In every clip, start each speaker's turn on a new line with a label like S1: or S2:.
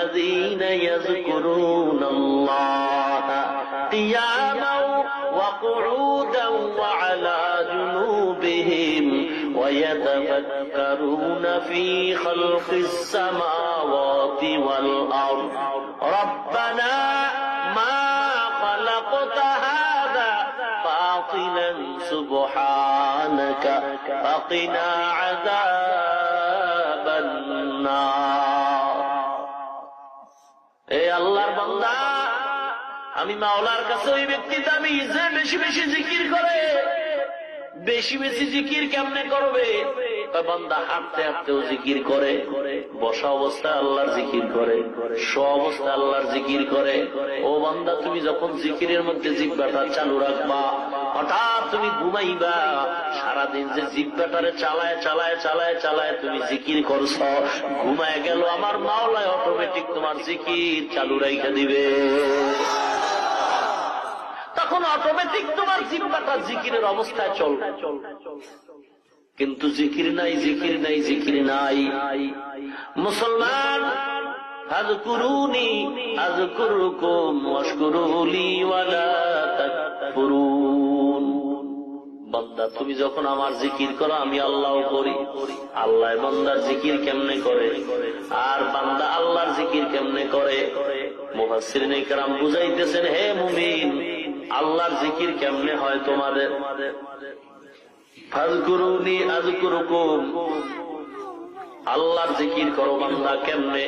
S1: আল্লাযীনা ইয়াযকুরুনাল্লাহা কিয়ামান ওয়া কুউদান ওয়া আলা জুনুবিহিম ওয়া ইয়াতাফাক্কারুনা ফী খালকিস সামাওয়াতি ওয়াল আরদ রাব্বানা মা খালাকতা হাযা বাতিলান সুবহানাকা ফাকিনা আযাবান নার। এ আল্লাহর বান্দা, আমি মাওলার কাছে ওই ব্যক্তি দাবি যে বেশি বেশি জিকির করে। বেশি বেশি জিকির কেমনে করবে? বান্দা হাঁটতে হাঁটতেও জিকির করে, বসা অবস্থায় আল্লাহর জিকির করে, শোয়া অবস্থায় আল্লাহর জিকির করে। ও বান্দা, তুমি যখন জিকিরের মধ্যে জিহ্বাটা চালু রাখবা, হঠাৎ তুমি ঘুমাইবা, সারাদিন যে জিহ্বাটারে চালায় চালায় চালায় চালায় তুমি জিকির করছ, ঘুমায় গেল, আমার মাওলায় অটোমেটিক তোমার জিকির চালু রাইখা দিবে। তখন অটোমেটিক তোমার জিহ্বাটা জিকিরের অবস্থায় চলবে। কিন্তু জিকির নাই, জিকির নাই, জিকির নাই। মুসলমান, আযকুরুনি আযকুরুকুম ওয়াশকুরুলি ওয়ালা তাকফুরুন। বান্দা, তুমি যখন আমার জিকির করো, আমি আল্লাহও করি। আল্লাহ বান্দার জিকির কেমনে করে, আর বান্দা আল্লাহর জিকির কেমনে করে? মুফাসসিরিনে কেরাম বুঝাইতেছেন, হে মুমিন, আল্লাহর জিকির কেমনে হয় তোমাদের? ফাযকুরুনি আযকুরুকুম, আল্লাহর জিকির করো বান্দা। কেমনে?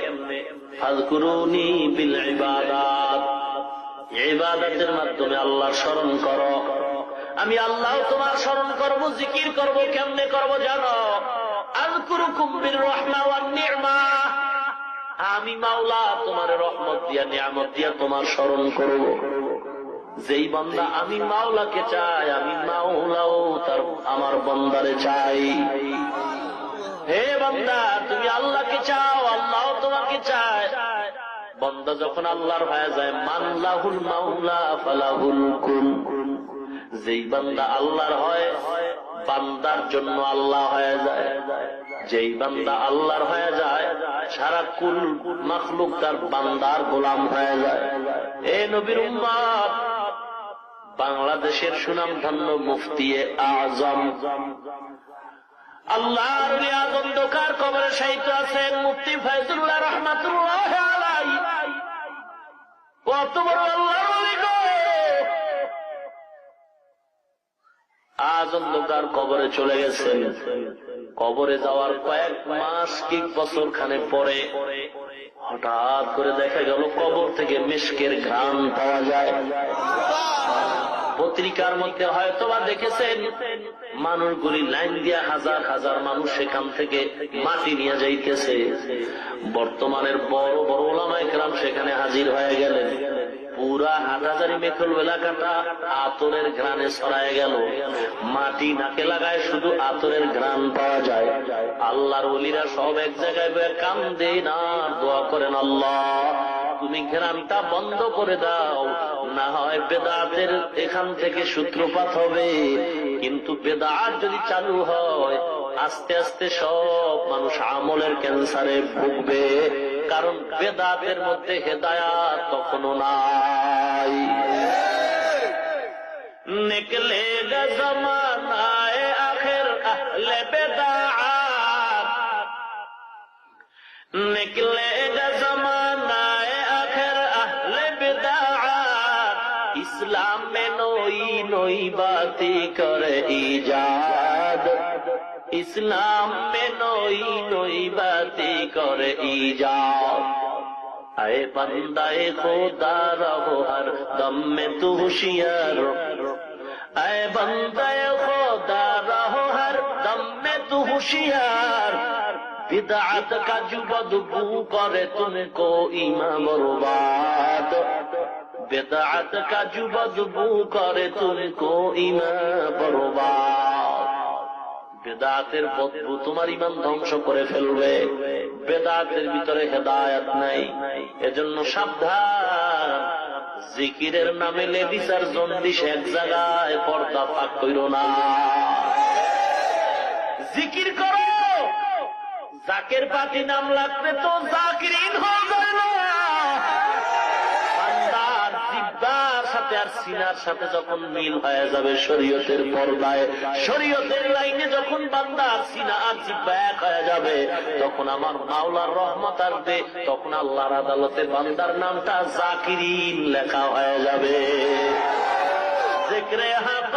S1: ফাযকুরুনি বিল ইবাদাত, ইবাদতের মাধ্যমে আল্লাহর স্মরণ করো। আমি আল্লাহ তোমার স্মরণ করব, জিকির করব। কেমনে করব জানো? আযকুরুকুম বির রাহমা ওয়ান নি'মা, আমি মাওলা তোমার রহমত দিয়া, নিয়ামত দিয়া তোমার স্মরণ করব। যেই বান্দা আমি মাওলাকে চাই, আমি মাওলাও তার আমার বান্দারে চাই। হে বান্দা, তুমি আল্লাহকে চাও, আল্লাহ তোমাকে চায়। বান্দা যখন আল্লাহর হয়ে যায়, মান লাহুল মাওলা ফালাহুল কুল, যেই বান্দা আল্লাহর হয়, বান্দার জন্য আল্লাহ হয়ে যায়। যেই বান্দা আল্লাহর হয়ে যায়, সারা কুল মাখলুক তার বান্দার গোলাম হয়ে যায়। এ নবীর উম্মত, বাংলাদেশের সুনামধন্য মুফতি আজম, আল্লাহর অন্ধকার কবরে শায়িত আছেন মুফতি ফয়জুল্লাহ রাহমাতুল্লাহ আলাইহি। কত বড় আল্লাহর ওলি গো! আজ অন্ধকার কবরে চলে গেছেন। কবরে যাওয়ার কয়েক মাস কি বছর খানে পরে হঠাৎ করে দেখা গেল কবর থেকে মিশকের ঘ্রাণ পাওয়া যায়। পত্রিকার মধ্যে হয়তো বা দেখেছেন, মানুষগুলি লাইন দিয়া হাজার হাজার মানুষ সেখান থেকে মাটি নিয়ে যাইতেছে। বর্তমানের বড় বড় উলামায়ে কেরাম সেখানে হাজির হয়ে গেলেন। পুরা হাটহাজারী মেখল এলাকাটা আতরের ঘ্রাণে ছড়ায় গেল। মাটি নাকে লাগায় শুধু আতরের ঘ্রাণ পাওয়া যায়। আল্লাহর ওলিরা সব এক জায়গায় বসে কান্দেন আর দোয়া করেন, আল্লাহ তুমি ঘ্রাণটা বন্ধ করে দাও, না হয় বেদাতের এখান থেকে সূত্রপাত হবে। কিন্তু বেদাত যদি চালু হয়, আস্তে আস্তে সব মানুষ আমলের ক্যান্সারে ভুগবে। কারণ বেদাতের মধ্যে হেদায়াত কখনো নাই। নিকলে গা জমানায়ে আখির আহলে বেদাত, নিকলে গা জমানায়ে আখির আহলে বেদাত, ইসলাম में नई नई बातें करे इजाद, इस्लाम में नई नई बातें करे इजाद। आए बंदाए खुदा रहो हर दम में तू होशियार, आए बंदाए खुदा रहो हर दम में तू होशियार। बिदअत का जो बदबू करे तुमको ईमान बर्बाद, बेदात का जो बदबू करे तुमको ईमान बर्बाद। বেদাতের বদবু তোমার ঈমান ধ্বংস করে ফেলবে। বেদাতের ভিতরে হেদায়েত নাই। এজন্য সাবধান, জিকিরের নামে লেডিস আর জন্ডিস এক জায়গায় পর্দা ফাঁক কইরো না। জিকির করো, জাকের পাতি নাম লাগবে তো জাকিরিন হয়ে যায় না। আর সিনার সাথে যখন মিল হয়ে যাবে শরীয়তের পর্দায়, শরীয়তের লাইনে যখন বান্দা আর সিনা আর জিহ্বা এক হয়ে যাবে, তখন আমার মাওলার রহমত আসবে, তখন আল্লাহর আদালতে বান্দার নামটা জাকিরিন লেখা হয়ে যাবে। জিকরে হক